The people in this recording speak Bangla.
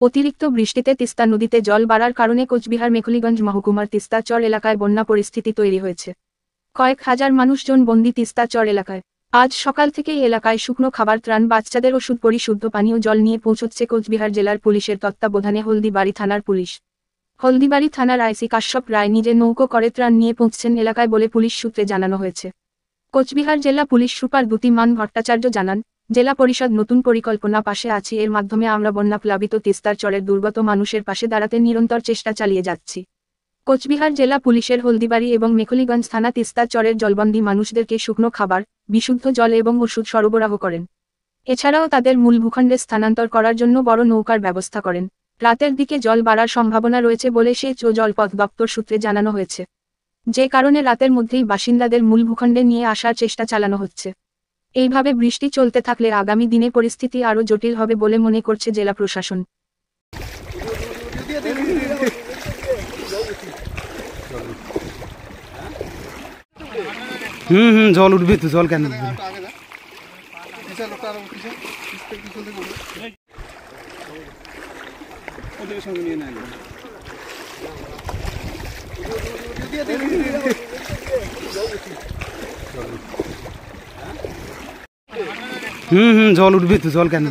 অতিরিক্ত বৃষ্টিতে তিস্তা নদীতে জল বাড়ার কারণে কোচবিহার মেখলিগঞ্জ মহকুমার তিস্তা চর এলাকায় বন্যা পরিস্থিতি তৈরি হয়েছে। কয়েক হাজার মানুষজন বন্দী তিস্তা চর এলাকায়। আজ সকাল থেকেই এলাকায় শুকনো খাবার, ত্রাণ, বাচ্চাদের ওষুধ, পরিশুদ্ধ পানীয় জল নিয়ে পৌঁছচ্ছে কোচবিহার জেলার পুলিশের তত্ত্বাবধানে হলদিবাড়ি থানার পুলিশ। হলদিবাড়ি থানার আইসি কাশ্যপ রায় নিজে নৌকো করে ত্রাণ নিয়ে পৌঁছছেন এলাকায় বলে পুলিশ সূত্রে জানানো হয়েছে। কোচবিহার জেলা পুলিশ সুপার দ্যুতিমান ভট্টাচার্য জানান, জেলা পরিষদ নতুন পরিকল্পনা পাশে আছি, এর মাধ্যমে আমরা বন্যা প্লাবিত তিস্তার চরের দুর্গত মানুষের পাশে দাঁড়াতে নিরন্তর চেষ্টা চালিয়ে যাচ্ছি। কোচবিহার জেলা পুলিশের হলদিবাড়ি এবং মেখলিগঞ্জ থানা তিস্তার চরের জলবন্দী মানুষদেরকে শুকনো খাবার, বিশুদ্ধ জল এবং ওষুধ সরবরাহ করেন। এছাড়াও তাদের মূল ভূখণ্ডে স্থানান্তর করার জন্য বড় নৌকার ব্যবস্থা করেন। রাতের দিকে জল বাড়ার সম্ভাবনা রয়েছে বলে সেচ ও জলপথ দপ্তর সূত্রে জানানো হয়েছে, যে কারণে রাতের মধ্যেই বাসিন্দাদের মূল ভূখণ্ডে নিয়ে আসার চেষ্টা চালানো হচ্ছে। এইভাবে বৃষ্টি চলতে থাকলে আগামী দিনে পরিস্থিতি আরও জটিল হবে বলে মনে করছে জেলা প্রশাসন। জল উঠবে তো, জল কেন জল উঠবে তো, জল কেন